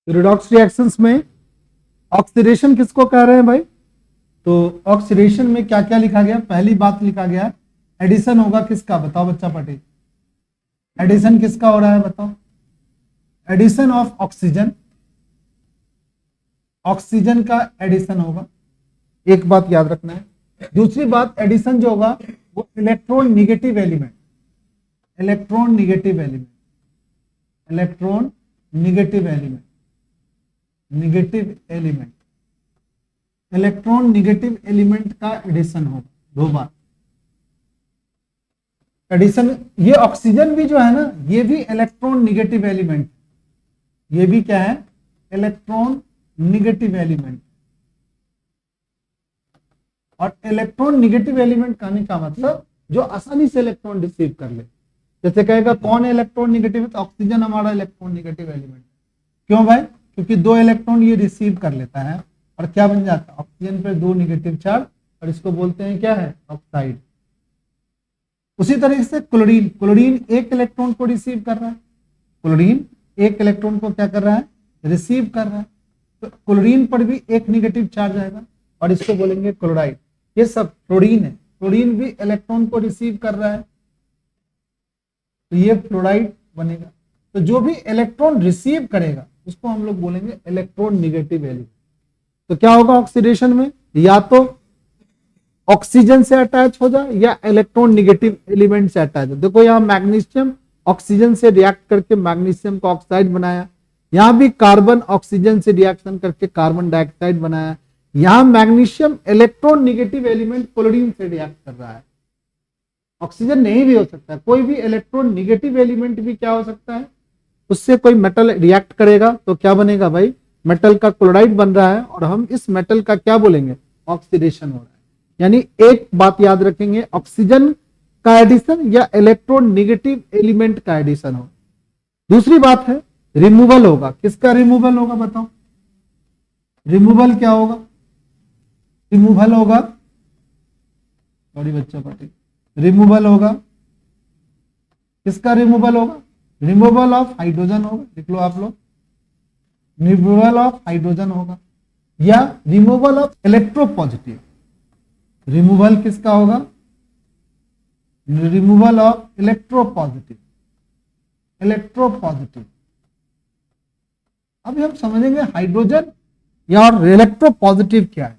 Redox reactions में oxidation किसको कह रहे हैं भाई? तो ऑक्सीडेशन में क्या क्या लिखा गया? पहली बात लिखा गया एडिशन होगा किसका, बताओ बच्चा पटेल। एडिशन किसका हो रहा है बताओ? एडिशन ऑफ ऑक्सीजन, ऑक्सीजन का एडिशन होगा, एक बात याद रखना है। दूसरी बात, एडिशन जो होगा वो electron negative element, electron negative element, electron negative element, negative element, electron negative element का एडिशन होगा दो बार एडिशन। ये ऑक्सीजन भी जो है ना, ये भी इलेक्ट्रॉन निगेटिव एलिमेंट, ये भी क्या है? Electron negative element. और इलेक्ट्रॉन निगेटिव एलिमेंट कहने का मतलब जो आसानी से इलेक्ट्रॉन रिसीव कर ले। जैसे कहेगा कौन है इलेक्ट्रॉन निगेटिव? तो ऑक्सीजन हमारा इलेक्ट्रॉन निगेटिव एलिमेंट। क्यों भाई? क्योंकि दो इलेक्ट्रॉन ये रिसीव कर लेता है और क्या बन जाता है? ऑक्सीजन पर दो निगेटिव चार्ज, और इसको बोलते हैं क्या है? ऑक्साइड। उसी तरीके से क्लोरीन, क्लोरीन एक इलेक्ट्रॉन को रिसीव कर रहा है, क्लोरीन एक इलेक्ट्रॉन को क्या कर रहा है? रिसीव कर रहा है। तो क्लोरीन पर भी एक निगेटिव चार्ज आएगा और इसको बोलेंगे क्लोराइड। ये सब फ्लोरीन है, फ्लोरीन भी इलेक्ट्रॉन को रिसीव कर रहा है, तो ये फ्लोराइड बनेगा। तो जो भी इलेक्ट्रॉन रिसीव करेगा उसको हम लोग बोलेंगे इलेक्ट्रॉन निगेटिव एलिमेंट। तो क्या होगा ऑक्सीडेशन में? या तो ऑक्सीजन से अटैच हो जाए या इलेक्ट्रॉन निगेटिव एलिमेंट से अटैच हो। देखो यहाँ मैग्नीशियम ऑक्सीजन से रिएक्ट करके मैग्नीशियम का ऑक्साइड बनाया, यहां भी कार्बन ऑक्सीजन से रिएक्शन करके कार्बन डाइऑक्साइड बनाया, यहां magnesium electron negative element chlorine से रिएक्ट कर रहा है। ऑक्सीजन नहीं भी हो सकता, कोई भी इलेक्ट्रॉन निगेटिव एलिमेंट भी क्या हो सकता है? उससे कोई मेटल रिएक्ट करेगा तो क्या बनेगा भाई? मेटल का क्लोराइड बन रहा है और हम इस मेटल का क्या बोलेंगे? ऑक्सीडेशन हो रहा है। यानी एक बात याद रखेंगे, ऑक्सीजन का एडिशन या इलेक्ट्रॉन निगेटिव एलिमेंट का एडिशन हो। दूसरी बात है रिमूवल होगा। किसका रिमूवल होगा बताओ? रिमूवल क्या होगा? रिमूवल होगा, सॉरी बच्चा पाटिल, रिमूवल होगा किसका? रिमूवल होगा रिमूवल ऑफ हाइड्रोजन होगा। लिख लो आप लोग, रिमूवल ऑफ हाइड्रोजन होगा या रिमूवल ऑफ इलेक्ट्रोपॉजिटिव। रिमूवल किसका होगा? Removal of electropositive, electropositive. अभी हम समझेंगे हाइड्रोजन या और इलेक्ट्रोपॉजिटिव क्या है।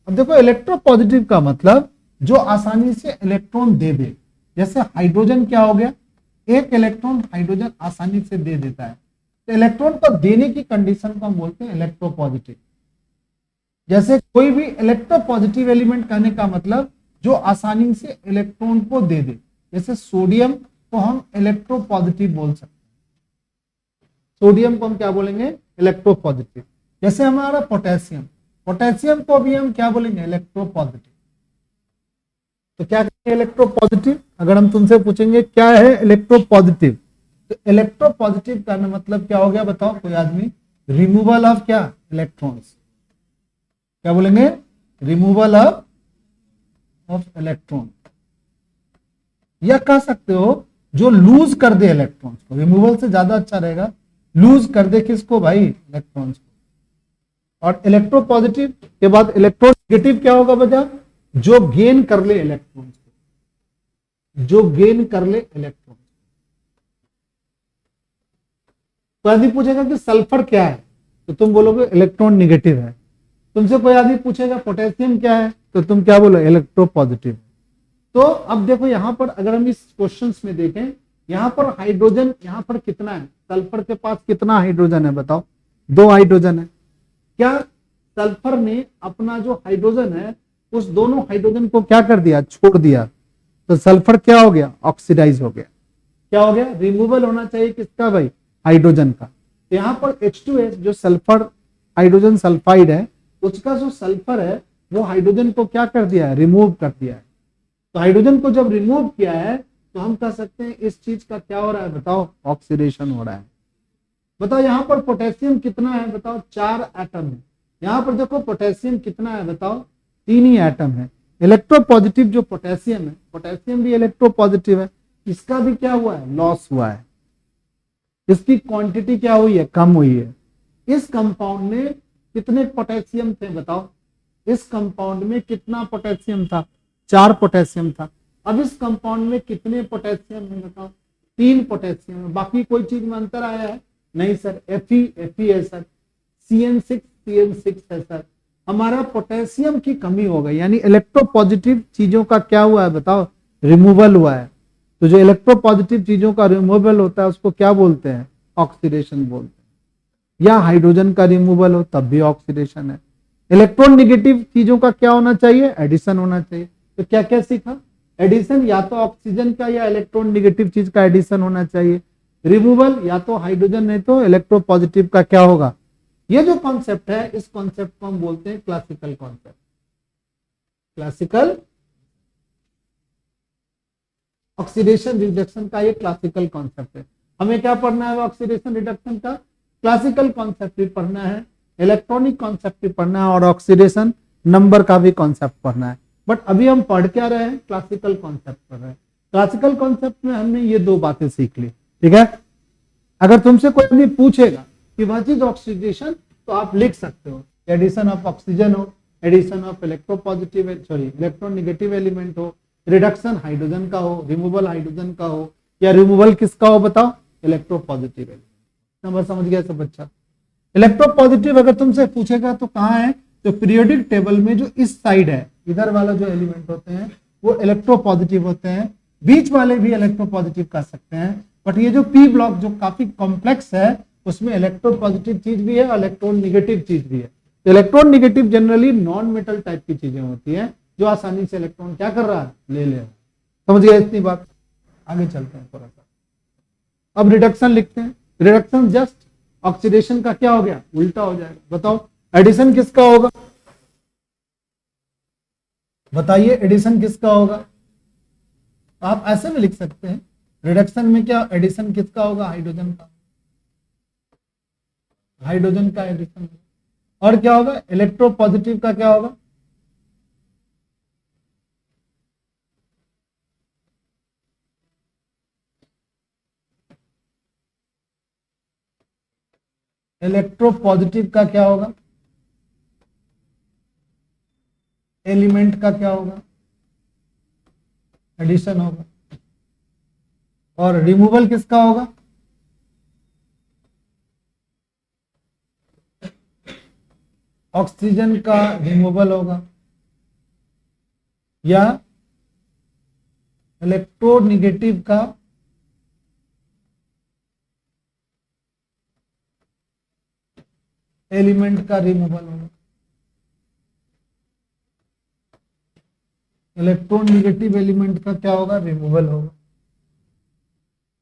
अब देखो इलेक्ट्रोपॉजिटिव का मतलब जो आसानी से इलेक्ट्रॉन दे दे। जैसे हाइड्रोजन क्या हो गया? एक इलेक्ट्रॉन हाइड्रोजन आसानी से दे देता है, तो इलेक्ट्रॉन को देने की कंडीशन को हम बोलते हैं इलेक्ट्रोपॉजिटिव। जैसे कोई भी इलेक्ट्रोपॉजिटिव एलिमेंट कहने का मतलब जो आसानी से इलेक्ट्रॉन को दे दे। जैसे सोडियम को हम इलेक्ट्रोपॉजिटिव बोल सकते हैं, सोडियम को हम क्या बोलेंगे? इलेक्ट्रोपॉजिटिव। जैसे हमारा पोटेशियम, पोटेशियम को भी हम क्या बोलेंगे? इलेक्ट्रोपॉजिटिव। तो क्या कहेंगे इलेक्ट्रोपॉजिटिव? अगर हम तुमसे पूछेंगे क्या है इलेक्ट्रोपॉजिटिव, तो इलेक्ट्रोपॉजिटिव का मतलब क्या हो गया बताओ कोई आदमी? रिमूवल ऑफ क्या? इलेक्ट्रॉन्स। क्या बोलेंगे? Removal of electron. या कह सकते हो जो लूज कर दे इलेक्ट्रॉन्स को। रिमूवल से ज्यादा अच्छा रहेगा, लूज कर दे किसको भाई? इलेक्ट्रॉन्स को। और इलेक्ट्रोपॉजिटिव के बाद इलेक्ट्रोनेगेटिव क्या होगा बजा? जो गेन कर ले इलेक्ट्रॉन्स को, जो गेन कर ले इलेक्ट्रॉन। कोई आदमी पूछेगा कि सल्फर क्या है, तो तुम बोलोगे इलेक्ट्रॉन निगेटिव है। तुमसे कोई आदमी पूछेगा पोटेशियम क्या है, तो तुम क्या बोलो? इलेक्ट्रोपॉजिटिव। तो अब देखो यहां पर अगर हम इस क्वेश्चंस में देखें, यहां पर हाइड्रोजन यहां पर कितना है? सल्फर के पास कितना हाइड्रोजन है बताओ? 2 हाइड्रोजन है। क्या सल्फर ने अपना जो हाइड्रोजन है उस दोनों हाइड्रोजन को क्या कर दिया? छोड़ दिया। तो सल्फर क्या हो गया? ऑक्सीडाइज हो गया। क्या हो गया? रिमूवल होना चाहिए किसका भाई? हाइड्रोजन का। तो यहां पर H2S जो सल्फर हाइड्रोजन सल्फाइड है, उसका जो सल्फर है वो हाइड्रोजन को क्या कर दिया है? रिमूव कर दिया है। तो हाइड्रोजन को जब रिमूव किया है तो हम कह सकते हैं इस चीज का क्या हो रहा है बताओ? ऑक्सीडेशन हो रहा है। बताओ यहां पर पोटेशियम कितना है बताओ? 4 एटम है। यहां पर देखो पोटेशियम कितना है बताओ? 3 ही एटम है। इलेक्ट्रोपॉजिटिव जो पोटेशियम है, पोटेशियम भी इलेक्ट्रोपॉजिटिव है, इसका भी क्या हुआ है? लॉस हुआ है। इसकी क्वांटिटी क्या हुई है? कम हुई है। इस कंपाउंड में कितने पोटेशियम थे बताओ, इस कंपाउंड में कितना पोटेशियम था, 4 पोटेशियम था। अब इस कंपाउंड में कितने पोटेशियम है बताओ, 3 पोटेशियम है। बाकी कोई चीज में अंतर आया है नहीं सर, Fe है सर, CN6 है सर। हमारा पोटेशियम की कमी हो गई, यानी इलेक्ट्रोपॉजिटिव चीजों का क्या हुआ है बताओ, रिमूवल हुआ है। तो जो इलेक्ट्रोपॉजिटिव चीजों का रिमूवल होता है उसको क्या बोलते हैं, ऑक्सीडेशन बोलते हैं। या हाइड्रोजन का रिमूवल हो तब भी ऑक्सीडेशन है। इलेक्ट्रॉन निगेटिव चीजों का क्या होना चाहिए, एडिशन होना चाहिए। तो क्या क्या सीखा, एडिशन या तो ऑक्सीजन का या इलेक्ट्रॉन निगेटिव चीज का एडिशन होना चाहिए, रिमूवल या तो हाइड्रोजन नहीं तो इलेक्ट्रोपॉजिटिव का क्या होगा। ये जो कॉन्सेप्ट है इस कॉन्सेप्ट को हम बोलते हैं classical concept. Classical oxidation reduction का ये क्लासिकल कॉन्सेप्ट है। हमें क्या पढ़ना है ऑक्सीडेशन रिडक्शन का, क्लासिकल कॉन्सेप्ट भी पढ़ना है, इलेक्ट्रॉनिक कॉन्सेप्ट भी पढ़ना है और ऑक्सीडेशन नंबर का भी कॉन्सेप्ट पढ़ना है। बट अभी हम पढ़ क्या रहे हैं, क्लासिकल कॉन्सेप्ट पढ़ रहे हैं। क्लासिकल कॉन्सेप्ट में हमने ये 2 बातें सीख ली, ठीक है। अगर तुमसे कोई भी पूछेगा कि व्हाट इज ऑक्सीडेशन तो आप लिख सकते हो, एडिशन ऑफ ऑक्सीजन हो, एडिशन ऑफ इलेक्ट्रोनेगेटिव एलिमेंट हो, रिडक्शन हाइड्रोजन का हो, रिमूवल हाइड्रोजन का हो, या रिमूवल किसका हो बताओ, इलेक्ट्रोपॉजिटिव एलिमेंट। नंबर समझ गया सब बच्चा। इलेक्ट्रोपॉजिटिव अगर तुमसे पूछेगा तो कहाँ है, तो पीरियोडिक टेबल में जो इस साइड है, इधर वाला जो एलिमेंट होते हैं वो इलेक्ट्रोपॉजिटिव होते हैं, बीच वाले भी इलेक्ट्रोपॉजिटिव कर सकते हैं। बट ये जो पी ब्लॉक जो काफी कॉम्प्लेक्स है उसमें इलेक्ट्रोपॉजिटिव चीज भी है और इलेक्ट्रॉन निगेटिव चीज भी है। तो electron negative generally non metal type की चीजें होती है जो आसानी से इलेक्ट्रॉन क्या कर रहा है, ले ले रहा है। समझ गया इतनी बात, आगे चलते हैं थोड़ा सा। अब रिडक्शन लिखते हैं, रिडक्शन जस्ट ऑक्सीडेशन का क्या हो गया, उल्टा हो जाएगा। बताओ एडिशन किसका होगा, बताइए एडिशन किसका होगा। आप ऐसे में लिख सकते हैं, रिडक्शन में क्या एडिशन किसका होगा, हाइड्रोजन का, हाइड्रोजन का एडिशन। और क्या होगा, इलेक्ट्रोपॉजिटिव का क्या होगा, इलेक्ट्रोपॉजिटिव का क्या होगा, एलिमेंट का क्या होगा, एडिशन होगा। और रिमूवल किसका होगा, ऑक्सीजन का रिमूवल होगा, या इलेक्ट्रोनेगेटिव का एलिमेंट का रिमूवल होगा। इलेक्ट्रॉन निगेटिव एलिमेंट का क्या होगा, रिमूवल होगा।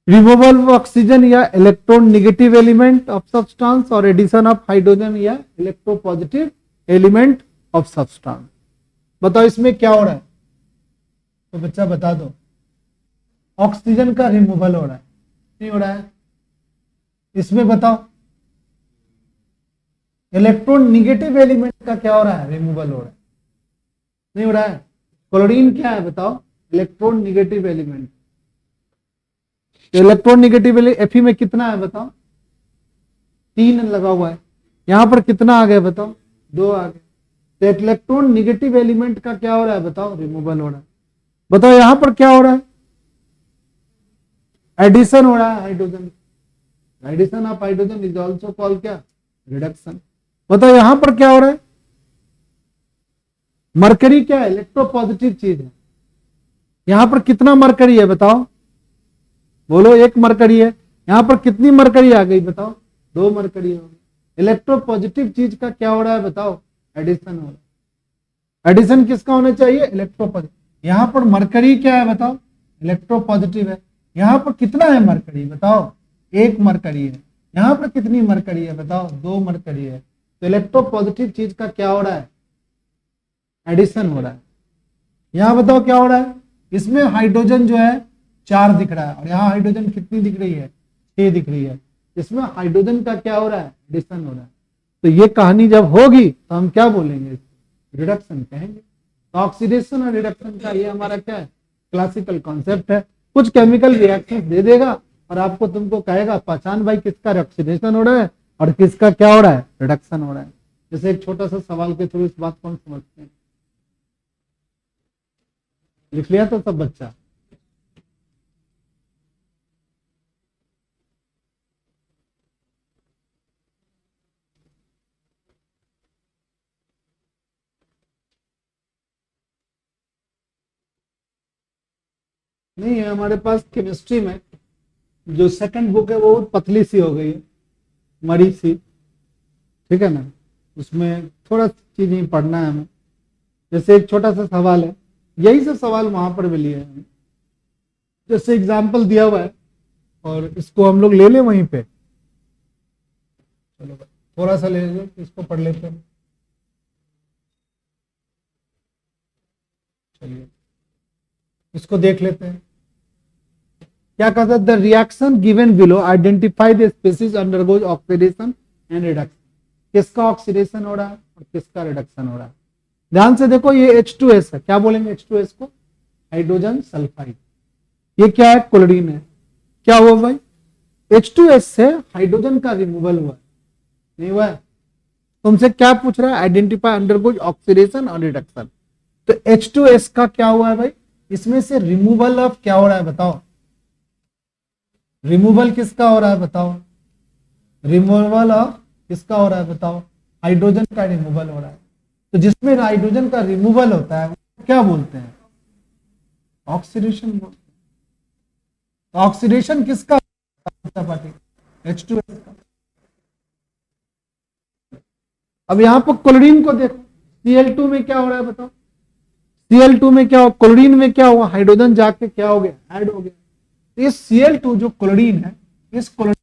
रिमूवल ऑफ ऑक्सीजन या electron negative element of substance और एडिशन ऑफ हाइड्रोजन या इलेक्ट्रोपॉजिटिव एलिमेंट ऑफ सब्सटेंस। बताओ इसमें क्या हो रहा है, तो बच्चा बता दो। ऑक्सीजन का रिमूवल हो रहा है, नहीं हो रहा है। इसमें बताओ इलेक्ट्रॉन निगेटिव एलिमेंट का क्या हो रहा है, रिमूवल हो रहा है, नहीं हो रहा है। क्लोरीन क्या है बताओ, electron negative element. Electron negative Fe में कितना है बताओ, 3 लगा हुआ है। यहां पर कितना आ गया बताओ, 2 आ गए। तो इलेक्ट्रॉन निगेटिव एलिमेंट का क्या हो रहा है बताओ, रिमूवल हो रहा है। बताओ यहां पर क्या हो रहा है, एडिशन हो रहा है hydrogen. Addition of hydrogen is also called क्या, रिडक्शन। बताओ यहां पर क्या हो रहा है, मरकरी क्या है, इलेक्ट्रोपॉजिटिव चीज है। यहां पर कितना मरकरी है बताओ, बोलो 1 मरकरी है। यहां पर कितनी मरकरी आ गई बताओ, 2 मरकरी हो गई। इलेक्ट्रोपॉजिटिव चीज का क्या हो रहा है बताओ, एडिशन हो रहा है। एडिशन किसका होना चाहिए, इलेक्ट्रोपॉजिटिव। यहां पर मरकरी क्या है बताओ, इलेक्ट्रोपॉजिटिव है। यहां पर कितना है मरकरी बताओ, 1 मरकरी है। यहां पर कितनी मरकरी है बताओ, 2 मरकरी है। तो इलेक्ट्रोपॉजिटिव चीज का क्या हो रहा है, एडिशन हो रहा है। यहां बताओ क्या हो रहा है, इसमें हाइड्रोजन जो है 4 दिख रहा है और यहाँ हाइड्रोजन कितनी दिख रही है, 6 दिख रही है। इसमें हाइड्रोजन का क्या हो रहा है, एडिशन हो रहा है। तो ये कहानी जब होगी तो हम क्या बोलेंगे, रिडक्शन कहेंगे। तो ऑक्सीडेशन और रिडक्शन का ये हमारा क्या है, क्लासिकल कॉन्सेप्ट है। कुछ केमिकल रिएक्शन दे देगा और आपको तुमको कहेगा पहचान भाई किसका ऑक्सीडेशन हो रहा है और किसका क्या हो रहा है, रिडक्शन हो रहा है। जैसे एक छोटा सा सवाल के थ्रू इस बात को हम समझते हैं। लिख लिया तो सब बच्चा? नहीं है हमारे पास केमिस्ट्री में जो सेकंड बुक है वो पतली सी हो गई है, मरी सी, ठीक है ना, उसमें थोड़ा चीजें पढ़ना है हमें। जैसे एक छोटा सा सवाल है, यही सब सवाल वहां पर भी लिए हैं, जैसे एग्जाम्पल दिया हुआ है और इसको हम लोग ले लें वहीं पे। चलो थोड़ा सा ले लो, इसको पढ़ लेते हैं। चलिए इसको देख लेते हैं। क्या कहता है, the reaction given below identify the species undergoes oxidation and reduction. किसका ऑक्सीडेशन हो रहा है और किसका रिडक्शन हो रहा है। ध्यान से देखो, ये H2S है, क्या बोलेंगे H2S को, हाइड्रोजन सल्फाइड। ये क्या है, क्लोरीन है। क्या हुआ भाई, H2S से हाइड्रोजन का रिमूवल हुआ, नहीं हुआ है। तुमसे क्या पूछ रहा है, आइडेंटिफाई अंडरगोज ऑक्सीडेशन और रिडक्शन। तो H2S का क्या हुआ है भाई, इसमें से रिमूवल ऑफ क्या हो रहा है बताओ, रिमूवल किसका हो रहा है बताओ, रिमूवल ऑफ किसका हो रहा है बताओ, हाइड्रोजन का रिमूवल हो रहा है। तो जिसमें हाइड्रोजन का रिमूवल होता है वो क्या बोलते हैं, ऑक्सीडेशन बोलते हैं। तो ऑक्सीडेशन किसका, H2S का। अब यहां पर क्लोरीन को देखो, Cl2 में क्या हो रहा है बताओ, Cl2 में क्या हो, क्लोरीन में क्या हुआ, हाइड्रोजन जाके क्या हो गया, ऐड हो गया। तो ये Cl2 जो क्लोरीन है, इस क्लोरीन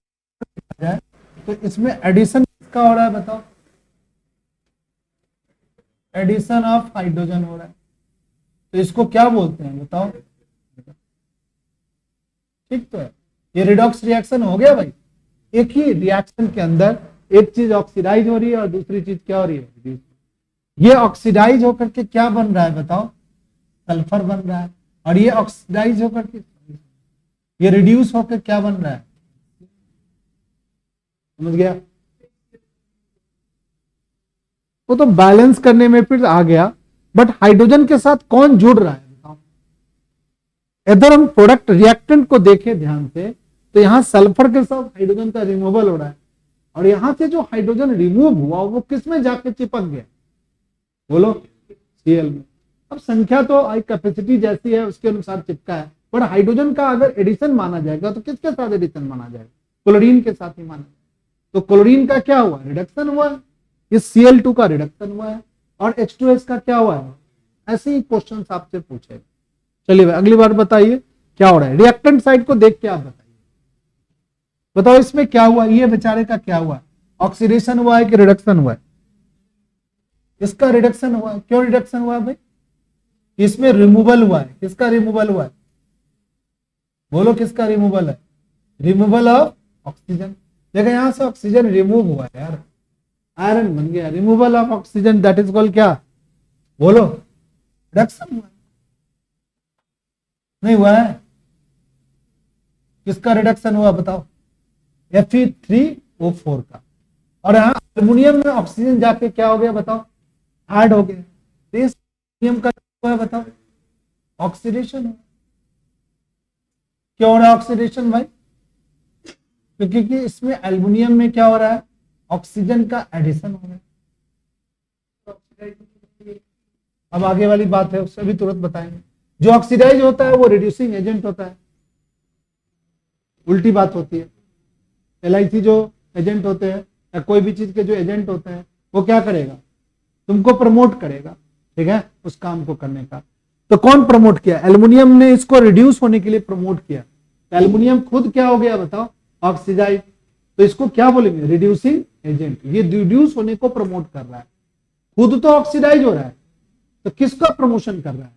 जाए तो इसमें एडिशन किसका हो रहा है बताओ, एडिशन ऑफ हाइड्रोजन हो रहा है। तो इसको क्या बोलते हैं बताओ, ठीक तो है। ये रिडॉक्स रिएक्शन हो गया भाई। एक ही रिएक्शन के अंदर एक चीज ऑक्सीडाइज हो रही है और दूसरी चीज क्या हो रही है, ये ऑक्सीडाइज होकर के क्या बन रहा है बताओ, सल्फर बन रहा है। और ये ऑक्सीडाइज होकर के ये रिड्यूस होकर क्या बन रहा है, समझ गया। वो तो बैलेंस करने में फिर आ गया, बट हाइड्रोजन के साथ कौन जुड़ रहा है बताओ। इधर हम प्रोडक्ट रिएक्टेंट को देखें ध्यान से, तो यहां सल्फर के साथ हाइड्रोजन का रिमूवल हो रहा है, और यहां से जो हाइड्रोजन रिमूव हुआ वो किस में जाके चिपक गया, बोलो Cl में। अब संख्या तो कैपेसिटी जैसी है उसके अनुसार चिपका है, पर हाइड्रोजन का अगर एडिशन माना जाएगा तो किसके साथ एडिशन माना जाएगा, क्लोरीन के साथ ही माना जाएगा। तो क्लोरीन का क्या हुआ, रिडक्शन हुआ है, इस Cl2 का रिडक्शन हुआ है, और H2S का क्या हुआ है। ऐसे ही क्वेश्चन आपसे पूछेगा। चलिए भाई अगली बार बताइए क्या हो रहा है, रिएक्टेंट साइड को देख के आप बताइए, बताओ इसमें क्या हुआ, ये बेचारे का क्या हुआ, ऑक्सीडेशन हुआ है कि रिडक्शन हुआ है। इसका रिडक्शन हुआ है। क्यों रिडक्शन हुआ है भाई, इसमें रिमूवल हुआ है। किसका रिमूवल हुआ है, बोलो किसका रिमूवल है, रिमूवल ऑफ ऑक्सीजन। देखो यहां से ऑक्सीजन रिमूव हुआ है यार, आयरन बन गया, removal of oxygen, that is called क्या, बोलो रिडक्शन हुआ, नहीं हुआ है। किसका रिडक्शन हुआ बताओ, Fe3O4 का। और यहां एल्युमिनियम में ऑक्सीजन जाके क्या हो गया बताओ, ऐड हो गया। तो इस एल्युमिनियम का क्या है बताओ, ऑक्सीडेशन। क्या हो रहा है ऑक्सीडेशन भाई, क्योंकि इसमें एल्युमिनियम में क्या हो रहा है, ऑक्सीजन का एडिशन हो रहा है। अब आगे वाली बात है उससे भी तुरंत बताएंगे। जो ऑक्सीडाइज होता है वो रिड्यूसिंग एजेंट होता है, उल्टी बात होती है। LIC जो एजेंट होते हैं या कोई भी चीज के जो एजेंट होते हैं वो क्या करेगा, तुमको प्रमोट करेगा, ठीक है, उस काम को करने का। तो कौन प्रमोट किया, एल्युमिनियम ने इसको रिड्यूस होने के लिए प्रमोट किया। तो एल्युमिनियम खुद क्या हो गया बताओ, ऑक्सीडाइज। तो इसको क्या बोलेंगे, रिड्यूसिंग एजेंट। ये रिड्यूस होने को प्रमोट कर रहा है, खुद तो ऑक्सीडाइज हो रहा है, तो किसका प्रमोशन कर रहा है,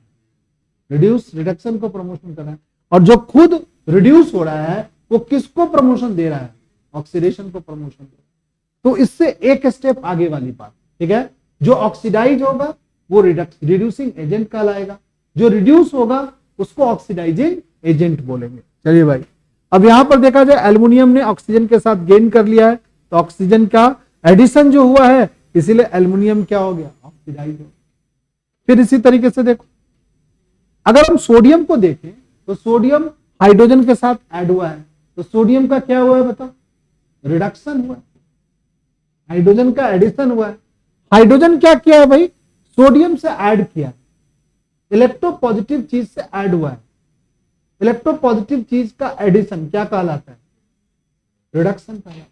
रिड्यूस रिडक्शन को प्रमोशन कर रहा है। और जो खुद रिड्यूस हो रहा है वो किसको प्रमोशन दे रहा है, ऑक्सीडेशन को प्रमोशन दे रहा है। तो इससे एक स्टेप आगे वाली बात, ठीक है, जो ऑक्सीडाइज होगा वो रिड्यूसिंग एजेंट कहलाएगा, जो रिड्यूस होगा उसको ऑक्सीडाइजिंग एजेंट बोलेंगे। चलिए भाई अब यहां पर देखा जाए एल्युमिनियम ने ऑक्सीजन के साथ गेन कर लिया है, तो ऑक्सीजन का एडिशन जो हुआ है, इसीलिए एल्युमिनियम क्या हो गया, ऑक्सीडाइज हो गया। फिर इसी तरीके से देखो, अगर हम सोडियम को देखें तो सोडियम हाइड्रोजन के साथ ऐड हुआ है, तो सोडियम का क्या हुआ है बताओ, रिडक्शन हुआ है। हाइड्रोजन का एडिशन हुआ है। हाइड्रोजन क्या किया है भाई, सोडियम से ऐड किया, इलेक्ट्रोपॉजिटिव चीज से ऐड हुआ है। इलेक्ट्रोपॉजिटिव चीज का एडिशन क्या कहलाता है, रिडक्शन कहलाता है,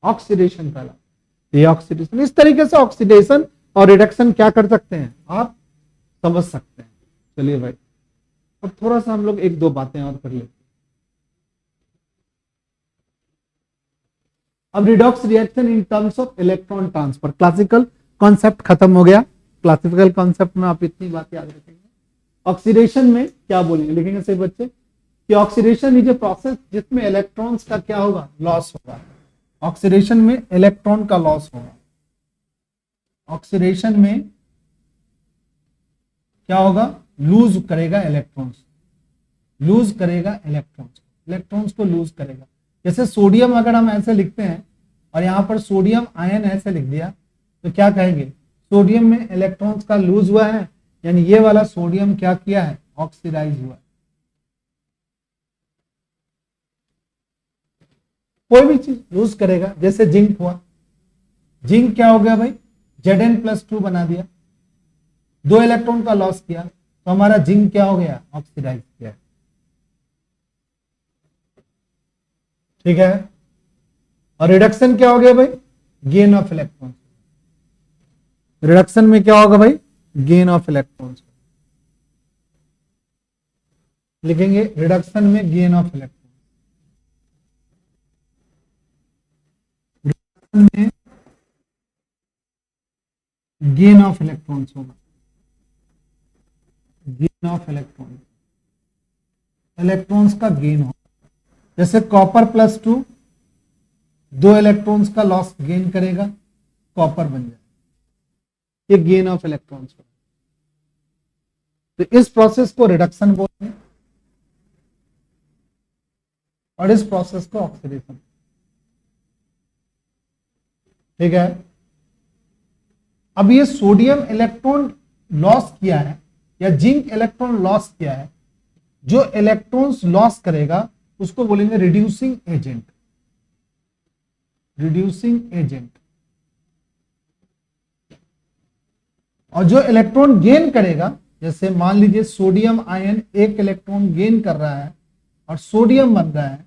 ऑक्सीडेशन कहलाता है। ये ऑक्सीडेशन, इस तरीके से ऑक्सीडेशन और रिडक्शन क्या कर सकते हैं, आप समझ सकते हैं। चलिए भाई, अब थोड़ा सा हम लोग एक दो बातें और कर लेते हैं। अब redox reaction in terms of electron transfer, classical concept खत्म हो गया। क्लासिकल कॉन्सेप्ट में आप इतनी बात याद रखेंगे। ऑक्सीडेशन में क्या बोलेंगे, लिखेंगे सही बच्चे कि ऑक्सीडेशन इज ए प्रोसेस जिसमें इलेक्ट्रॉन्स का क्या होगा, लॉस होगा। ऑक्सीडेशन में इलेक्ट्रॉन का लॉस होगा। ऑक्सीडेशन में क्या होगा, लूज करेगा इलेक्ट्रॉन्स, लूज करेगा इलेक्ट्रॉन्स, इलेक्ट्रॉन्स को लूज करेगा। जैसे सोडियम अगर हम ऐसे लिखते हैं और यहां पर सोडियम आयन ऐसे लिख दिया, तो क्या कहेंगे, सोडियम में इलेक्ट्रॉन्स का लूज हुआ है, यानी ये वाला सोडियम क्या किया है, ऑक्सीडाइज हुआ है। कोई भी चीज लूज करेगा, जैसे जिंक हुआ, जिंक क्या हो गया भाई, Zn+2 बना दिया, 2 इलेक्ट्रॉन का लॉस किया, तो हमारा जिंक क्या हो गया, ऑक्सीडाइज किया। ठीक है। और रिडक्शन क्या हो गया भाई, गेन ऑफ इलेक्ट्रॉन। रिडक्शन में क्या होगा भाई, गेन ऑफ इलेक्ट्रॉन्स। लिखेंगे रिडक्शन में गेन ऑफ इलेक्ट्रॉन, रिडक्शन में गेन ऑफ इलेक्ट्रॉन्स होगा, गेन ऑफ इलेक्ट्रॉन, इलेक्ट्रॉन्स का गेन होगा। जैसे कॉपर+2 2 इलेक्ट्रॉन्स का लॉस गेन करेगा, कॉपर बन जाए, ये गेन ऑफ इलेक्ट्रॉन्स होगा। तो इस प्रोसेस को रिडक्शन बोलते हैं और इस प्रोसेस को ऑक्सीडेशन। ठीक है। अब ये सोडियम इलेक्ट्रॉन लॉस किया है या जिंक इलेक्ट्रॉन लॉस किया है, जो इलेक्ट्रॉन्स लॉस करेगा उसको बोलेंगे रिड्यूसिंग एजेंट, रिड्यूसिंग एजेंट। और जो इलेक्ट्रॉन गेन करेगा, जैसे मान लीजिए सोडियम आयन 1 इलेक्ट्रॉन गेन कर रहा है और सोडियम बन रहा है,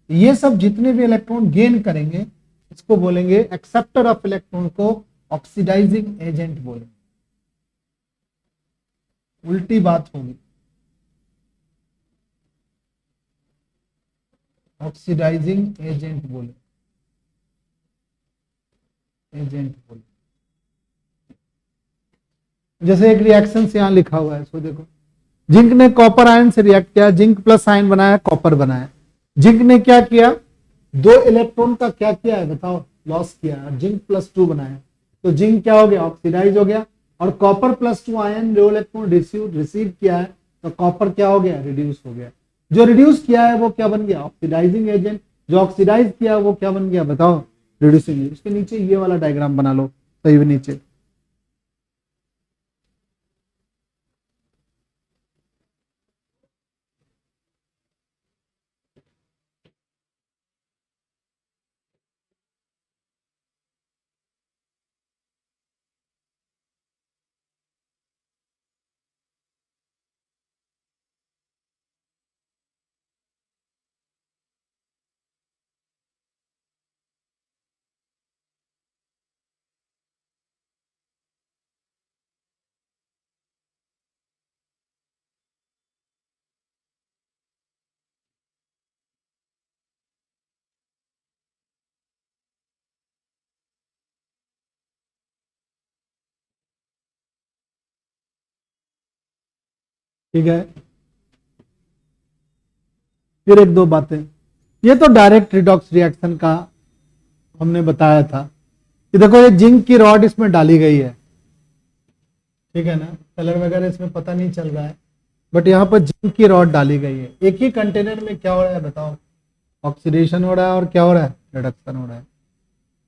ये सब जितने भी इलेक्ट्रॉन गेन करेंगे इसको बोलेंगे, एक्सेप्टर ऑफ इलेक्ट्रॉन को ऑक्सीडाइजिंग एजेंट बोलेंगे। उल्टी बात होगी, ऑक्सीडाइजिंग एजेंट बोले, एजेंट बोले। जैसे एक रिएक्शन से यहां लिखा हुआ है, इसको देखो, जिंक ने कॉपर आयन से रिएक्ट किया, जिंक प्लस आयन बनाया, कॉपर बनाया। जिंक ने क्या किया, 2 इलेक्ट्रॉन का क्या किया है बताओ, लॉस किया, जिंक+2 बनाया, तो जिंक क्या हो गया, ऑक्सीडाइज हो गया। और कॉपर+2 आयन जो इलेक्ट्रॉन रिसीव किया है, तो कॉपर क्या हो गया, रिड्यूस हो गया। जो रिड्यूस किया है वो क्या बन गया, ऑक्सीडाइजिंग एजेंट। जो ऑक्सीडाइज किया वो क्या बन गया बताओ, रिड्यूसिंग एजेंट। इसके नीचे ये वाला डायग्राम बना लो, सही भी नीचे। ठीक है। फिर एक दो बातें, ये तो डायरेक्ट रिडॉक्स रिएक्शन का हमने बताया था कि देखो ये जिंक की रॉड इसमें डाली गई है, ठीक है ना, कलर वगैरह इसमें पता नहीं चल रहा है, बट यहाँ पर जिंक की रॉड डाली गई है। एक ही कंटेनर में क्या हो रहा है बताओ, ऑक्सीडेशन हो रहा है और क्या हो रहा है, रिडक्शन हो रहा है।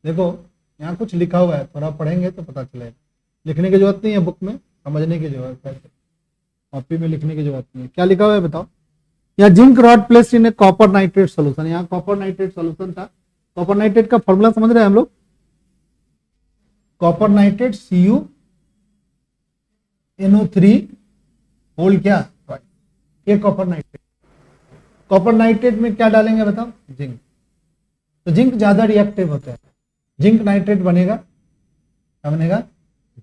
देखो यहाँ कुछ लिखा हुआ है, थोड़ा पढ़ेंगे तो पता चलेगा, लिखने की जरूरत नहीं है, बुक में समझने की जरूरत है, कॉपी में लिखने की जरूरत नहीं है। क्या लिखा हुआ है बताओ, यहाँ zinc rod placed in A copper nitrate solution, यहाँ कॉपर नाइट्रेट सोल्यूशन था। कॉपर नाइट्रेट का फॉर्मूला समझ रहे हैं हम लोग, कॉपर नाइट्रेट CuNO3 होल क्या, ये कॉपर नाइट्रेट। कॉपर नाइट्रेट में क्या डालेंगे बताओ, जिंक। तो जिंक ज्यादा रिएक्टिव होता है, जिंक नाइट्रेट बनेगा, क्या बनेगा,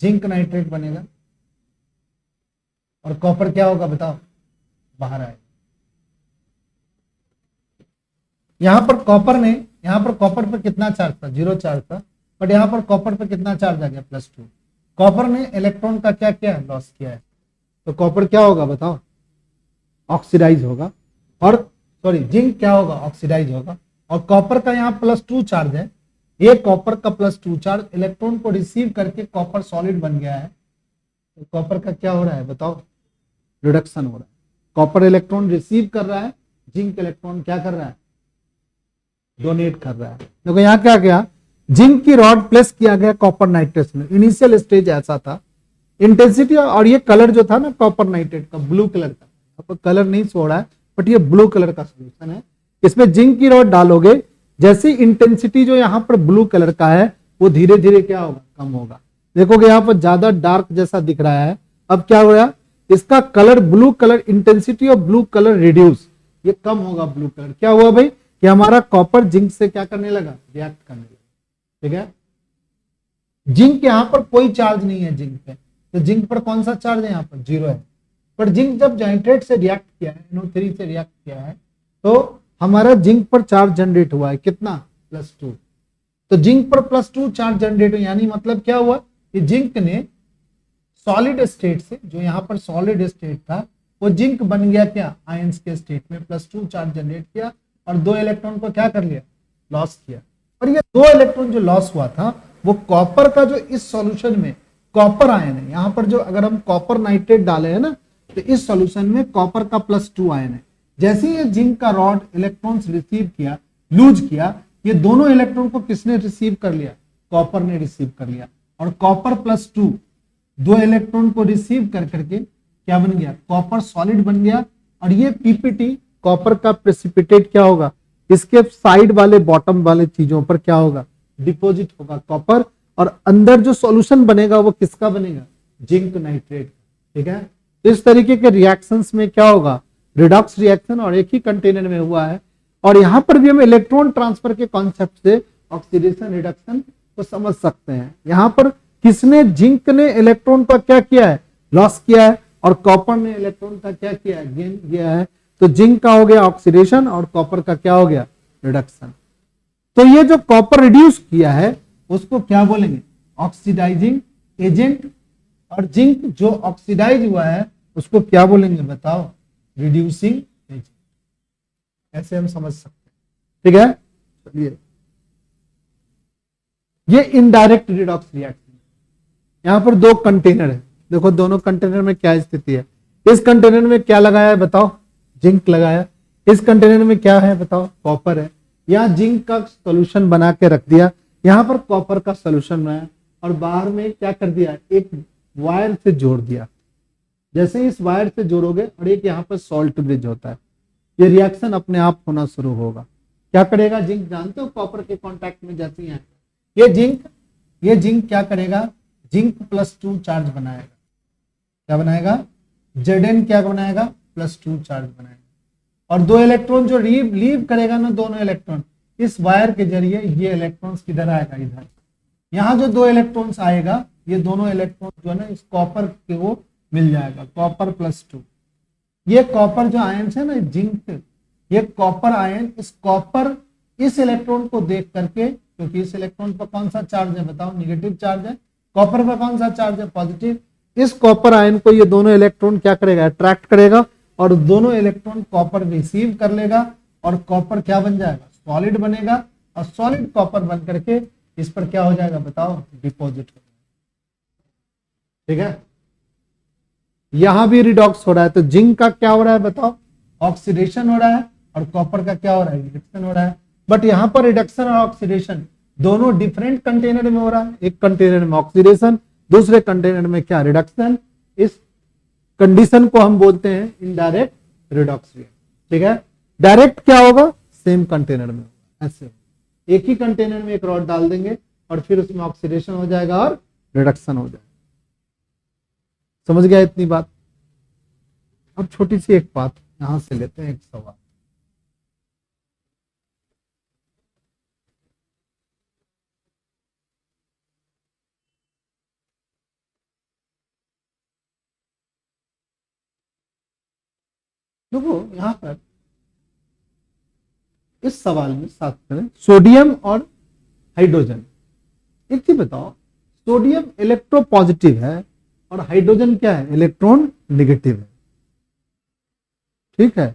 जिंक नाइट्रेट बनेगा, और कॉपर क्या होगा बताओ, बाहर आएगा। यहां पर कॉपर पर कितना चार्ज था, 0 चार्ज था, बट यहां पर कॉपर पर कितना चार्ज आ गया, +2। कॉपर ने इलेक्ट्रॉन का क्या किया है, लॉस किया है, तो कॉपर क्या होगा बताओ, ऑक्सीडाइज होगा, और सॉरी जिंक क्या होगा, ऑक्सीडाइज होगा। और कॉपर का यहाँ +2 चार्ज है, ये कॉपर का +2 चार्ज इलेक्ट्रॉन को रिसीव करके कॉपर सॉलिड बन गया है, तो कॉपर का क्या हो रहा है बताओ, रिडक्शन हो रहा है। कॉपर इलेक्ट्रॉन रिसीव कर रहा है, जिंक इलेक्ट्रॉन क्या कर रहा है, डोनेट कर रहा है। देखो यहाँ क्या किया, जिंक की रॉड प्लेस किया गया कॉपर नाइट्रेट में, इनिशियल स्टेज ऐसा था, इंटेंसिटी, और ये कलर जो था ना कॉपर नाइट्रेट का, ब्लू कलर का, आपको कलर नहीं सो रहा है बट ये ब्लू कलर का सोल्यूशन है। इसमें जिंक की रॉड डालोगे, जैसी इंटेंसिटी जो यहाँ पर ब्लू कलर का है वो धीरे धीरे क्या होगा, कम होगा। देखोगे यहाँ पर ज्यादा डार्क जैसा दिख रहा है, अब क्या हो रहा, इसका colour blue colour, intensity of blue colour reduce, ये कम होगा ब्लू कलर। क्या हुआ भाई कि हमारा कॉपर जिंक से क्या करने लगा, रिएक्ट करने लगा, ठीक है। जिंक यहाँ पर कोई चार्ज नहीं है जिंक पे, तो जिंक पर कौन सा चार्ज है, यहाँ पर 0 है। पर जिंक जब नाइट्रेट से रिएक्ट किया है, NO3 से रिएक्ट किया है, तो हमारा जिंक पर चार्ज जनरेट हुआ है, कितना, +2। तो जिंक पर +2 चार्ज जनरेट हुआ, यानी मतलब क्या हुआ कि जिंक ने सॉलिड स्टेट से, जो यहाँ पर सॉलिड स्टेट था, वो जिंक बन गया क्या, आयंस के स्टेट में, +2 चार्ज जनरेट किया और 2 इलेक्ट्रॉन को क्या कर लिया, लॉस किया। और ये 2 इलेक्ट्रॉन जो लॉस हुआ था वो कॉपर का, जो इस सॉल्यूशन में कॉपर आयन है, यहाँ पर जो अगर हम कॉपर नाइट्रेट डाले हैं ना, तो इस सॉल्यूशन में कॉपर का +2 आयन है। जैसे ही ये जिंक का रॉड इलेक्ट्रॉन्स रिसीव किया, लूज किया, ये दोनों इलेक्ट्रॉन को किसने रिसीव कर लिया, कॉपर ने रिसीव कर लिया, और कॉपर +2 2 इलेक्ट्रॉन को रिसीव कर करके क्या बन गया, कॉपर सॉलिड बन गया। और ये पीपीटी कॉपर का प्रेसिपिटेट क्या होगा, इसके साइड वाले बॉटम वाले चीजों पर क्या होगा, डिपॉजिट होगा कॉपर, और अंदर जो सॉल्यूशन बनेगा वो किसका बनेगा, जिंक नाइट्रेट, ठीक है। इस तरीके के रिएक्शंस में क्या होगा, रिडॉक्स रिएक्शन, और एक ही कंटेनर में हुआ है। और यहां पर भी हम इलेक्ट्रॉन ट्रांसफर के कॉन्सेप्ट से ऑक्सीडेशन रिडक्शन को समझ सकते हैं। यहां पर किसने, जिंक ने इलेक्ट्रॉन का क्या किया है, लॉस किया है, और कॉपर ने इलेक्ट्रॉन का क्या किया है, गेन किया है। तो जिंक का हो गया ऑक्सीडेशन और कॉपर का क्या हो गया, रिडक्शन। तो ये जो कॉपर रिड्यूस किया है उसको क्या बोलेंगे, ऑक्सीडाइजिंग एजेंट, और जिंक जो ऑक्सीडाइज हुआ है उसको क्या बोलेंगे बताओ, रिड्यूसिंग एजेंट। ऐसे हम समझ सकते हैं, ठीक है। चलिए, ये इनडायरेक्ट रिडॉक्स रिएक्शन। यहां पर 2 कंटेनर है, देखो दोनों कंटेनर में क्या स्थिति है। इस कंटेनर में क्या लगाया है बताओ, जिंक लगाया। इस कंटेनर में क्या है बताओ, कॉपर है। यहाँ जिंक का सॉल्यूशन बना के रख दिया, यहाँ पर कॉपर का सॉल्यूशन बनाया, और बाहर में क्या कर दिया, एक वायर से जोड़ दिया। जैसे इस वायर से जोड़ोगे और एक यहाँ पर सॉल्ट ब्रिज होता है, ये रिएक्शन अपने आप होना शुरू होगा। क्या करेगा जिंक, जानते हो कॉपर के कांटेक्ट में जैसे है ये जिंक क्या करेगा, जिंक +2 चार्ज बनाएगा। क्या बनाएगा, Zn क्या बनाएगा, +2 चार्ज बनाएगा। और 2 इलेक्ट्रॉन जो लीव करेगा ना, दोनों इलेक्ट्रॉन इस वायर के जरिए, ये इलेक्ट्रॉन्स किधर आएगा, इधर। यहाँ जो 2 इलेक्ट्रॉन्स आएगा, ये दोनों इलेक्ट्रॉन जो है ना इस कॉपर के वो मिल जाएगा, कॉपर +2। ये कॉपर जो आयन है ना, जिंक, ये कॉपर आयन, इस इलेक्ट्रॉन को देख करके, क्योंकि इस इलेक्ट्रॉन पर कौन सा चार्ज है बताओ, निगेटिव चार्ज है, कॉपर पर कौन सा चार्ज है, पॉजिटिव। इस कॉपर आयन को ये दोनों इलेक्ट्रॉन क्या करेगा, अट्रैक्ट करेगा, और दोनों इलेक्ट्रॉन कॉपर रिसीव कर लेगा, और कॉपर क्या बन जाएगा, सॉलिड बनेगा, और सॉलिड कॉपर बन करके इस पर क्या हो जाएगा बताओ, डिपॉजिट हो जाएगा, ठीक है। यहां भी रिडॉक्स हो रहा है, तो जिंक का क्या हो रहा है बताओ, ऑक्सीडेशन हो रहा है, और कॉपर का क्या हो रहा है, रिडक्शन हो रहा है। बट यहाँ पर रिडक्शन और ऑक्सीडेशन दोनों डिफरेंट कंटेनर में हो रहा है, एक कंटेनर में ऑक्सीडेशन, दूसरे कंटेनर में क्या, रिडक्शन। इस कंडीशन को हम बोलते हैं इनडायरेक्ट रिडॉक्स रिएक्शन, ठीक है। डायरेक्ट क्या होगा, सेम कंटेनर में ऐसे एक ही कंटेनर में एक रॉड डाल देंगे और फिर उसमें ऑक्सीडेशन हो जाएगा और रिडक्शन हो जाएगा। समझ गया इतनी बात। अब छोटी सी एक बात यहां से लेते हैं, एक सवाल। देखो यहां पर इस सवाल में साथ करें सोडियम और हाइड्रोजन। एक चीज बताओ, सोडियम इलेक्ट्रोपॉजिटिव है और हाइड्रोजन क्या है, इलेक्ट्रॉन निगेटिव है, ठीक है।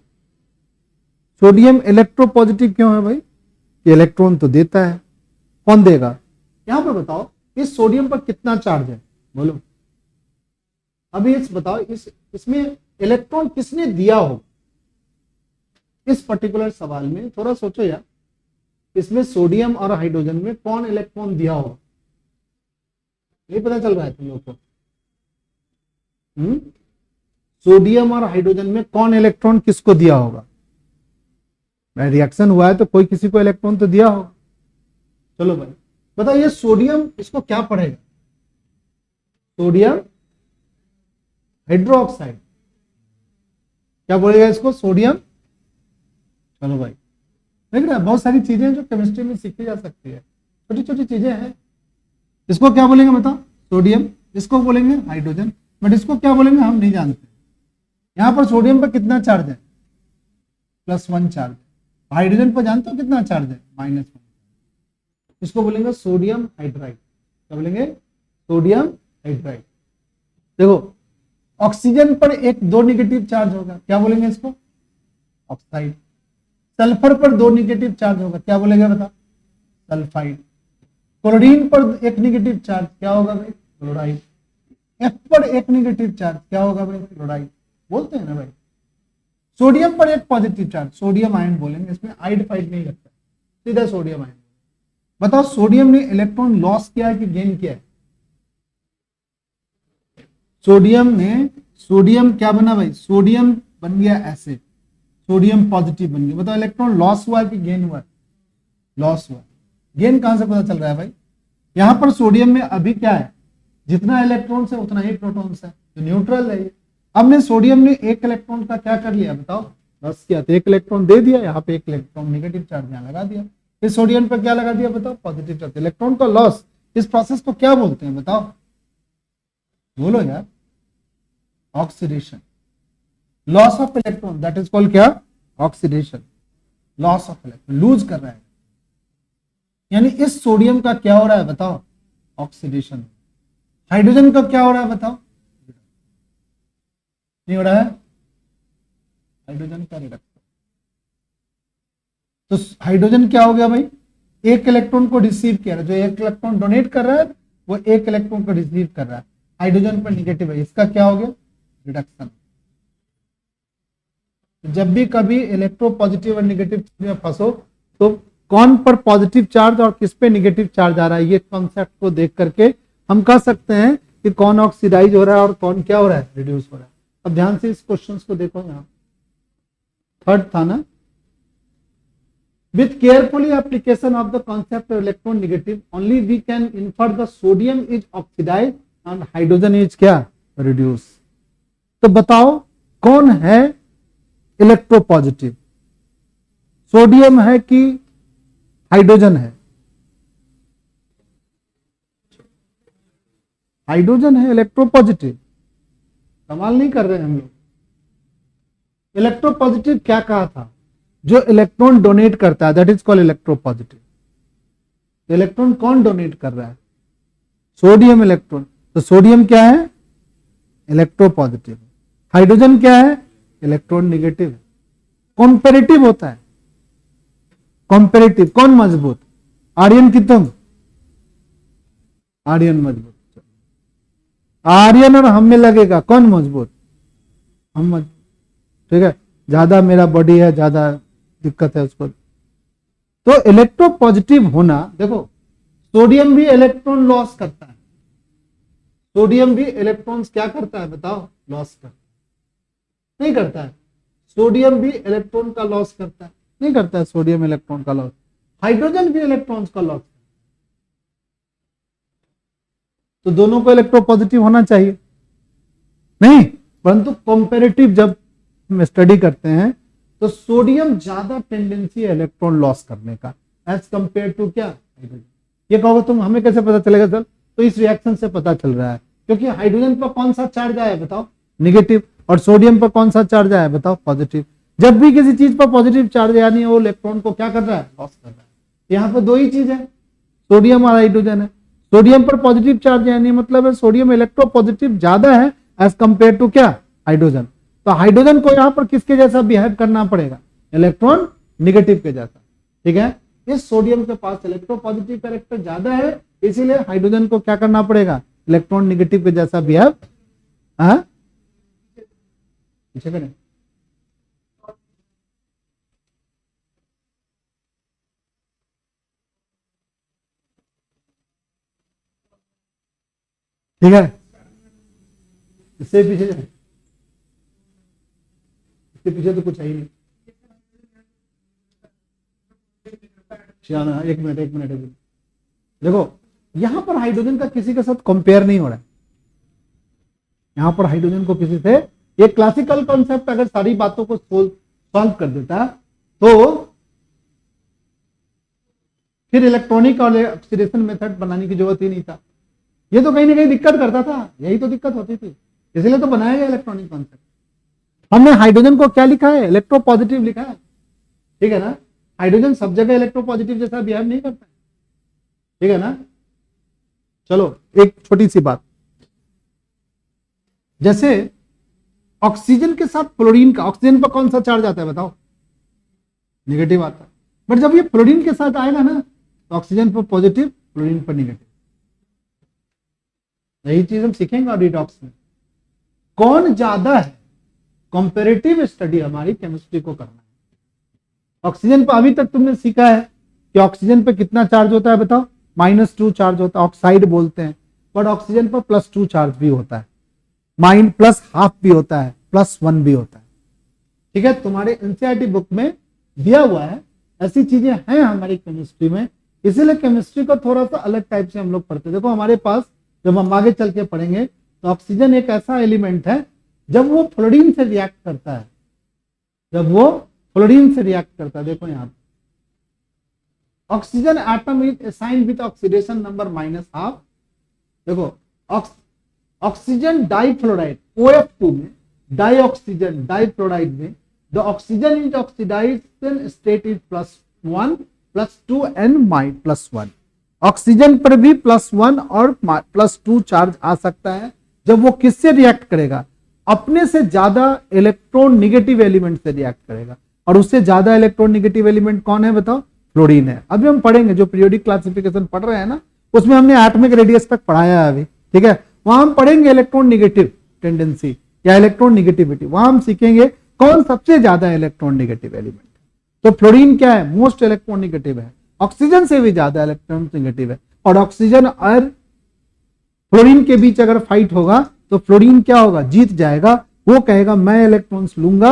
सोडियम इलेक्ट्रोपॉजिटिव क्यों है भाई, ये इलेक्ट्रॉन तो देता है, कौन देगा। यहां पर बताओ इस सोडियम पर कितना चार्ज है, बोलो। अभी इस बताओ इसमें इलेक्ट्रॉन किसने दिया हो, इस पर्टिकुलर सवाल में थोड़ा सोचो यार, इसमें सोडियम और हाइड्रोजन में कौन इलेक्ट्रॉन दिया हो, नहीं पता चल रहा है तुम लोग को। सोडियम और हाइड्रोजन में कौन इलेक्ट्रॉन किसको दिया होगा, रिएक्शन हुआ है तो कोई किसी को इलेक्ट्रॉन तो दिया होगा। चलो भाई बताओ, ये सोडियम इसको क्या पढ़ेगा, सोडियम हाइड्रोक्साइड, क्या बोलेगा इसको, सोडियम। चलो भाई देख रहे हैं, बहुत सारी चीजें जो केमिस्ट्री में सीखी जा सकती है, छोटी छोटी चीजें हैं। इसको क्या बोलेंगे बताओ, सोडियम, इसको बोलेंगे हाइड्रोजन, बट इसको क्या बोलेंगे हम नहीं जानते। यहां पर सोडियम पर कितना चार्ज है, +1 चार्ज, हाइड्रोजन पर जानते हो कितना चार्ज है, -1। इसको बोलेंगे सोडियम हाइड्राइड, क्या बोलेंगे, सोडियम हाइड्राइड। देखो ऑक्सीजन पर एक 2 निगेटिव चार्ज होगा, क्या बोलेंगे इसको, ऑक्साइड। सल्फर पर 2 निगेटिव चार्ज होगा, क्या बोलेगा बता, सल्फाइड। क्लोरीन पर एक निगेटिव चार्ज, क्या होगा भाई, क्लोराइड। एफ पर एक निगेटिव चार्ज, क्या होगा भाई, क्लोराइड, बोलते हैं ना भाई। सोडियम पर एक पॉजिटिव चार्ज, सोडियम आयन बोलेंगे, इसमें आइड फाइड नहीं लगता, सीधा सोडियम आयन। बताओ सोडियम ने इलेक्ट्रॉन लॉस किया है कि गेन किया है, सोडियम क्या बना भाई, सोडियम बन गया ऐसे, सोडियम पॉजिटिव बन गया। बताओ इलेक्ट्रॉन लॉस हुआ है कि गेन हुआ है, लॉस हुआ। गेन कहां से पता चल रहा है भाई, यहां पर सोडियम में अभी क्या है, जितना इलेक्ट्रॉन्स है उतना ही प्रोटॉन्स है, तो न्यूट्रल है ये। अब ने सोडियम ने एक इलेक्ट्रॉन का क्या कर लिया बताओ, लॉस किया, तो एक इलेक्ट्रॉन दे दिया, यहाँ पे एक इलेक्ट्रॉन नेगेटिव चार्ज यहाँ लगा दिया, इस सोडियम पर क्या लगा दिया बताओ, पॉजिटिव चार्ज। इलेक्ट्रॉन का लॉस, इस प्रोसेस को क्या बोलते हैं बताओ, बोलो यार, oxidation. Loss of electron that is called क्या, oxidation, loss of electron, lose कर रहा है। यानी इस सोडियम का क्या हो रहा है बताओ, ऑक्सीडेशन। हाइड्रोजन का क्या हो रहा है बताओ, नहीं हो रहा है, हाइड्रोजन का रिडक्शन। तो हाइड्रोजन क्या हो गया भाई, एक इलेक्ट्रॉन को रिसीव किया, जो एक इलेक्ट्रॉन डोनेट कर रहा है वो एक इलेक्ट्रॉन को रिसीव कर रहा है, हाइड्रोजन पर निगेटिव है, इसका क्या हो गया, रिडक्शन। जब भी कभी इलेक्ट्रोपॉजिटिव और निगेटिव में फंसो तो कौन पर पॉजिटिव चार्ज और किस पे निगेटिव चार्ज आ रहा है, ये कॉन्सेप्ट को देख करके हम कह सकते हैं कि कौन ऑक्सीडाइज हो रहा है और कौन क्या हो रहा है, रिड्यूस हो रहा है। अब ध्यान से इस क्वेश्चंस को देखो, यहाँ थर्ड था ना, with carefully application of the concept of electron negative only we can infer the sodium is oxidized and hydrogen is क्या, reduce। तो बताओ कौन है इलेक्ट्रोपॉजिटिव, सोडियम है कि हाइड्रोजन है, हाइड्रोजन है इलेक्ट्रोपॉजिटिव। कमाल नहीं कर रहे हम लोग। इलेक्ट्रोपॉजिटिव क्या कहा था, जो इलेक्ट्रॉन डोनेट करता है, that is called electropositive. Electron कौन डोनेट कर रहा है, सोडियम इलेक्ट्रॉन। तो सोडियम क्या है, इलेक्ट्रोपॉजिटिव। हाइड्रोजन क्या है, इलेक्ट्रॉन निगेटिव है। कॉम्पेरेटिव होता है, कॉम्पेरेटिव कौन मजबूत, आर्यन की तुम, आर्यन मजबूत। आर्यन और हम में लगेगा कौन मजबूत, हम मजबूत, ठीक है। ज्यादा मेरा बॉडी है, ज्यादा दिक्कत है उसको। तो इलेक्ट्रोपॉजिटिव होना, देखो सोडियम भी इलेक्ट्रॉन लॉस करता है, सोडियम भी इलेक्ट्रॉन्स क्या करता है बताओ, लॉस करता है, नहीं करता है? सोडियम भी इलेक्ट्रॉन का लॉस करता है, नहीं करता है सोडियम इलेक्ट्रॉन का लॉस। हाइड्रोजन भी इलेक्ट्रॉन्स का लॉस। तो दोनों को इलेक्ट्रोपॉजिटिव होना चाहिए, नहीं, परंतु कंपैरेटिव जब हम स्टडी करते हैं तो सोडियम ज्यादा टेंडेंसी है इलेक्ट्रॉन लॉस करने का एज कंपेयर टू क्या, हाइड्रोजन। ये कहोगे तुम हमें कैसे पता चलेगा सर? तो इस रिएक्शन से पता चल रहा है, क्योंकि हाइड्रोजन पर कौन सा चार्ज आया बताओ, निगेटिव, और सोडियम पर कौन सा चार्ज आया बताओ, पॉजिटिव। जब भी किसी चीज पर पॉजिटिव चार्ज यानी वो इलेक्ट्रॉन को क्या कर रहा है, लॉस कर रहा है। यहाँ पर दो ही चीज है, सोडियम और हाइड्रोजन है। सोडियम पर पॉजिटिव चार्ज यानी मतलब है सोडियम इलेक्ट्रोपॉजिटिव ज्यादा है एज कंपेयर टू क्या, हाइड्रोजन। तो हाइड्रोजन को यहाँ पर किसके जैसा बिहेव करना पड़ेगा, इलेक्ट्रॉन निगेटिव के जैसा, ठीक है। इस सोडियम के पास इलेक्ट्रोपॉजिटिव कैरेक्टर ज्यादा है, इसीलिए हाइड्रोजन को क्या करना पड़ेगा, इलेक्ट्रॉन निगेटिव के जैसा बिहेव, पीछे करें। ठीक है, इससे पीछे जाए, इसके पीछे तो कुछ है ही नहीं। एक मिनट देखो, यहां पर हाइड्रोजन का किसी के साथ कंपेयर नहीं हो रहा है, यहां पर हाइड्रोजन को किसी से, ये क्लासिकल कॉन्सेप्ट अगर सारी बातों को सॉल्व कर देता तो फिर इलेक्ट्रॉनिक और ऑक्सीडेशन मेथड बनाने की जरूरत ही नहीं था। ये तो कहीं ना कहीं दिक्कत करता था, यही तो दिक्कत होती थी, इसलिए तो बनाया गया इलेक्ट्रॉनिक कॉन्सेप्ट। हमने हाइड्रोजन को क्या लिखा है, इलेक्ट्रोपॉजिटिव लिखा है, ठीक है ना। हाइड्रोजन सब जगह इलेक्ट्रोपॉजिटिव जैसा बिहेव नहीं करता है, ठीक है ना। चलो एक छोटी सी बात, जैसे ऑक्सीजन के साथ फ्लोरीन का, ऑक्सीजन पर कौन सा चार्ज आता है बताओ, निगेटिव आता है। बट जब ये फ्लोरीन के साथ आएगा ना तो ऑक्सीजन पर पॉजिटिव, फ्लोरीन पर निगेटिव। यही चीज हम सीखेंगे और रिडॉक्स में कौन ज्यादा है, कंपैरेटिव स्टडी हमारी केमिस्ट्री को करना है। ऑक्सीजन पर अभी तक तुमने सीखा है कि ऑक्सीजन पे कितना चार्ज होता है बताओ, -2 चार्ज होता है, ऑक्साइड बोलते हैं। बट ऑक्सीजन पर +2 चार्ज भी होता है, +½ भी होता है, +1 भी होता है, ठीक है। तुम्हारे एनसीईआरटी बुक में दिया हुआ है, ऐसी चीजें हैं हमारी केमिस्ट्री में, इसीलिए केमिस्ट्री को थोड़ा सा अलग टाइप से हम लोग पढ़ते हैं। देखो हमारे पास जब हम आगे चल के पढ़ेंगे तो ऑक्सीजन एक ऐसा एलिमेंट है, जब वो फ्लोरीन से रिएक्ट करता है, जब वो फ्लोरीन से रिएक्ट करता है, देखो यहाँ oxygen atom is assigned with oxidation number -½ देखो ऑक्सीजन डाइफ्लोराइड OF2 में, डाइऑक्सीजन डाइफ्लोराइड में the oxygen is oxidisation state is +1 +2 and +1। Oxygen पर भी +1 और +2 चार्ज आ सकता है जब वो किससे रिएक्ट करेगा, अपने से ज्यादा इलेक्ट्रॉन निगेटिव एलिमेंट से रिएक्ट करेगा। और उससे ज्यादा इलेक्ट्रॉन निगेटिव एलिमेंट कौन है बताओ, फ्लोरीन है। अभी हम पढ़ेंगे, जो पीरियोडिक क्लासिफिकेशन पढ़ रहे हैं ना, उसमें हमने एटॉमिक रेडियस तक पढ़ाया है अभी, ठीक है। वहां हम पढ़ेंगे इलेक्ट्रॉन निगेटिव टेंडेंसी या इलेक्ट्रॉन निगेटिविटी, वहां हम सीखेंगे कौन सबसे ज्यादा इलेक्ट्रॉन निगेटिव एलिमेंट। तो फ्लोरीन क्या है, मोस्ट इलेक्ट्रॉन निगेटिव है, ऑक्सीजन से भी ज्यादा इलेक्ट्रॉन निगेटिव है। और ऑक्सीजन और फ्लोरीन के बीच अगर फाइट होगा तो फ्लोरीन क्या होगा, जीत जाएगा। वो कहेगा मैं इलेक्ट्रॉन्स लूंगा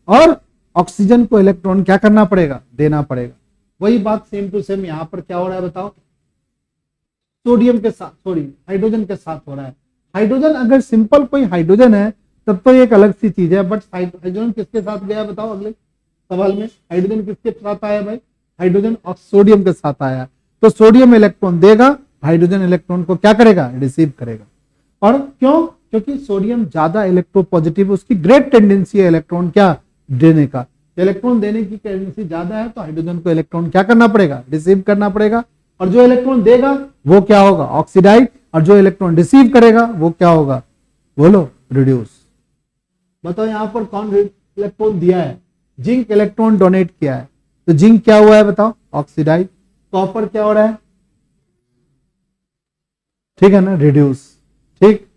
और ऑक्सीजन को इलेक्ट्रॉन क्या करना पड़ेगा, देना पड़ेगा। वही बात सेम टू सेम यहां पर क्या हो रहा है बताओ, सोडियम के साथ, सॉरी हाइड्रोजन के साथ हो रहा है। हाइड्रोजन अगर सिंपल कोई हाइड्रोजन है तब तो एक अलग सी चीज है, बट हाइड्रोजन किसके साथ गया बताओ, अगले सवाल में हाइड्रोजन किसके साथ आया भाई, हाइड्रोजन और सोडियम के साथ आया। तो सोडियम इलेक्ट्रॉन देगा, हाइड्रोजन इलेक्ट्रॉन को क्या करेगा, रिसीव करेगा। और क्यों, क्योंकि सोडियम ज्यादा इलेक्ट्रोपॉजिटिव, उसकी ग्रेट टेंडेंसी है इलेक्ट्रॉन क्या देने का, इलेक्ट्रॉन देने की टेंडेंसी ज्यादा है, तो हाइड्रोजन को इलेक्ट्रॉन क्या करना पड़ेगा, रिसीव करना पड़ेगा। और जो इलेक्ट्रॉन देगा वो क्या होगा, ऑक्सीडाइज, और जो इलेक्ट्रॉन रिसीव करेगा वो क्या होगा, बोलो, रिड्यूस। बताओ यहां पर कौन इलेक्ट्रॉन दिया है, जिंक इलेक्ट्रॉन डोनेट किया है, तो जिंक क्या हुआ है बताओ, ऑक्सीडाइज। कॉपर क्या हो रहा है, ठीक है ना, रिड्यूस, ठीक।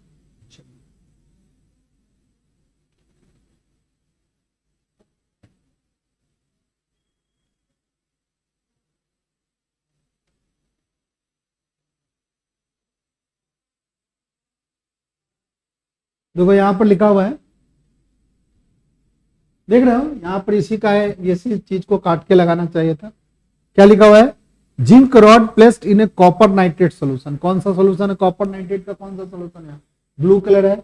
देखो यहाँ पर लिखा हुआ है, देख रहे हो यहाँ पर इसी का है, इसी चीज को काट के लगाना चाहिए था। क्या लिखा हुआ है, zinc rod placed in A copper nitrate solution. कौन सा सोल्यूशन है कॉपर नाइट्रेट का, कौन सा सोल्यूशन है, ब्लू कलर है।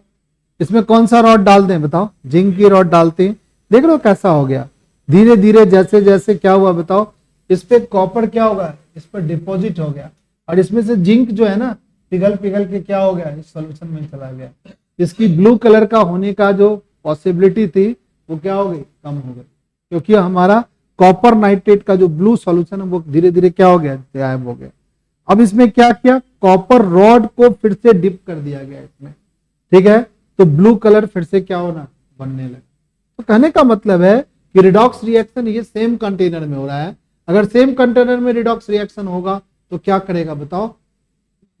इसमें कौन सा रॉड डालते हैं बताओ, जिंक की रॉड डालते हैं। देख रहे हो कैसा हो गया, धीरे धीरे जैसे जैसे क्या हुआ बताओ, इस पे कॉपर क्या होगा, इस पर डिपॉजिट हो गया, और इसमें से जिंक जो है ना पिघल पिघल के क्या हो गया, इस सोल्यूशन में चला गया। इसकी ब्लू कलर का होने का जो पॉसिबिलिटी थी वो क्या हो गई, कम हो गई, क्योंकि हमारा कॉपर नाइट्रेट का जो ब्लू सॉल्यूशन है वो धीरे धीरे क्या हो गया, गायब हो गया। अब इसमें क्या किया, कॉपर रॉड को फिर से डिप कर दिया गया इसमें, ठीक है, तो ब्लू कलर फिर से क्या होना, बनने लगा। तो कहने का मतलब है कि रिडॉक्स रिएक्शन ये सेम कंटेनर में हो रहा है। अगर सेम कंटेनर में रिडॉक्स रिएक्शन होगा तो क्या करेगा बताओ,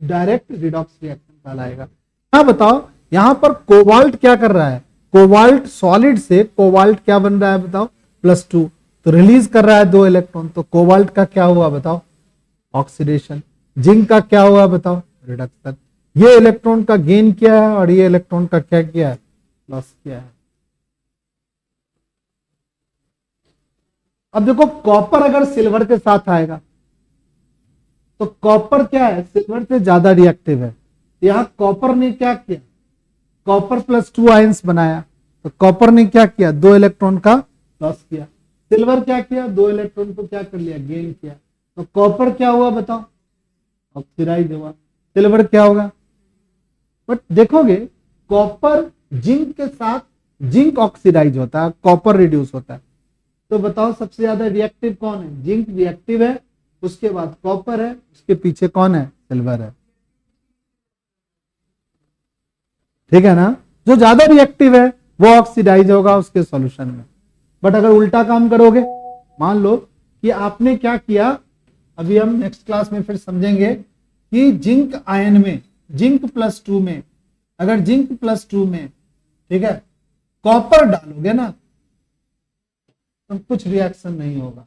डायरेक्ट रिडॉक्स रिएक्शन कहलाएगा। हाँ बताओ, यहां पर कोबाल्ट क्या कर रहा है, कोबाल्ट सॉलिड से कोबाल्ट क्या बन रहा है बताओ, +2, तो रिलीज कर रहा है 2 इलेक्ट्रॉन, तो कोबाल्ट का क्या हुआ बताओ, ऑक्सीडेशन। जिंक का क्या हुआ बताओ, रिडक्शन। ये इलेक्ट्रॉन का गेन किया है और ये इलेक्ट्रॉन का क्या किया है, लॉस किया है। अब देखो कॉपर अगर सिल्वर के साथ आएगा तो कॉपर क्या है, सिल्वर से ज्यादा रिएक्टिव है। यहां कॉपर ने क्या किया, कॉपर +2 आयंस बनाया, तो कॉपर ने क्या किया, 2 इलेक्ट्रॉन का लॉस किया। सिल्वर क्या किया, 2 इलेक्ट्रॉन को क्या कर लिया, गेन किया। तो कॉपर क्या हुआ बताओ, ऑक्सीडाइज हुआ। सिल्वर क्या होगा, बट देखोगे कॉपर जिंक के साथ, जिंक ऑक्सीडाइज होता है, कॉपर रिड्यूस होता है। तो बताओ सबसे ज्यादा रिएक्टिव कौन है, जिंक रिएक्टिव है, उसके बाद कॉपर है, उसके पीछे कौन है, सिल्वर है, ठीक है ना। जो ज्यादा रिएक्टिव है वो ऑक्सीडाइज होगा उसके सॉल्यूशन में। बट अगर उल्टा काम करोगे, मान लो कि आपने क्या किया, अभी हम नेक्स्ट क्लास में फिर समझेंगे कि जिंक आयन में, जिंक +2 में, अगर जिंक +2 में, ठीक है, कॉपर डालोगे ना तो कुछ रिएक्शन नहीं होगा।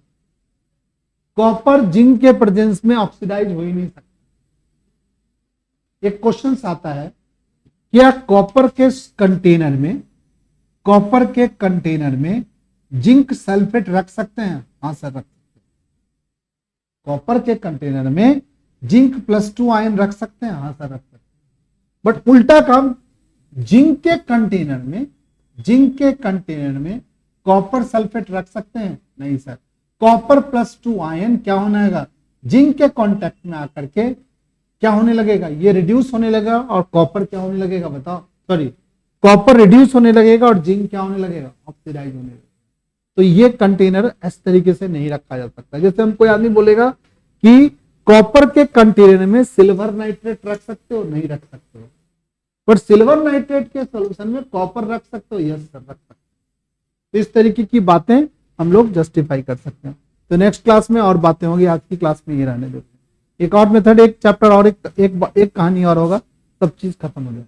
कॉपर जिंक के प्रेजेंस में ऑक्सीडाइज हो ही नहीं सकता। एक क्वेश्चन आता है, क्या कॉपर के कंटेनर में, कॉपर के कंटेनर में जिंक सल्फेट रख सकते हैं? हाँ सर रख सकते हैं। कॉपर के कंटेनर में जिंक +2 आयन रख सकते हैं? हाँ सर रख सकते हैं। बट उल्टा काम, जिंक के कंटेनर में, जिंक के कंटेनर में कॉपर सल्फेट रख सकते हैं? नहीं सर। कॉपर +2 आयन क्या होना है, जिंक के कांटेक्ट में आकर के क्या होने लगेगा, ये रिड्यूस होने लगेगा, और कॉपर क्या होने लगेगा बताओ, सॉरी कॉपर रिड्यूस होने लगेगा और जिंक क्या होने लगेगा, ऑक्सीडाइज होने लगेगा। तो ये कंटेनर इस तरीके से नहीं रखा जा सकता। जैसे हम कोई आदमी बोलेगा कि कॉपर के कंटेनर में सिल्वर नाइट्रेट रख सकते हो? नहीं रख सकते हो। पर सिल्वर नाइट्रेट के सॉल्यूशन में कॉपर रख सकते हो? यस सर रख सकते हो। तो इस तरीके की बातें हम लोग जस्टिफाई कर सकते हैं। तो नेक्स्ट क्लास में और बातें होगी, आज की क्लास में ये रहने देते हैं। एक और मेथड, एक चैप्टर और एक कहानी और होगा, सब चीज खत्म हो जाए।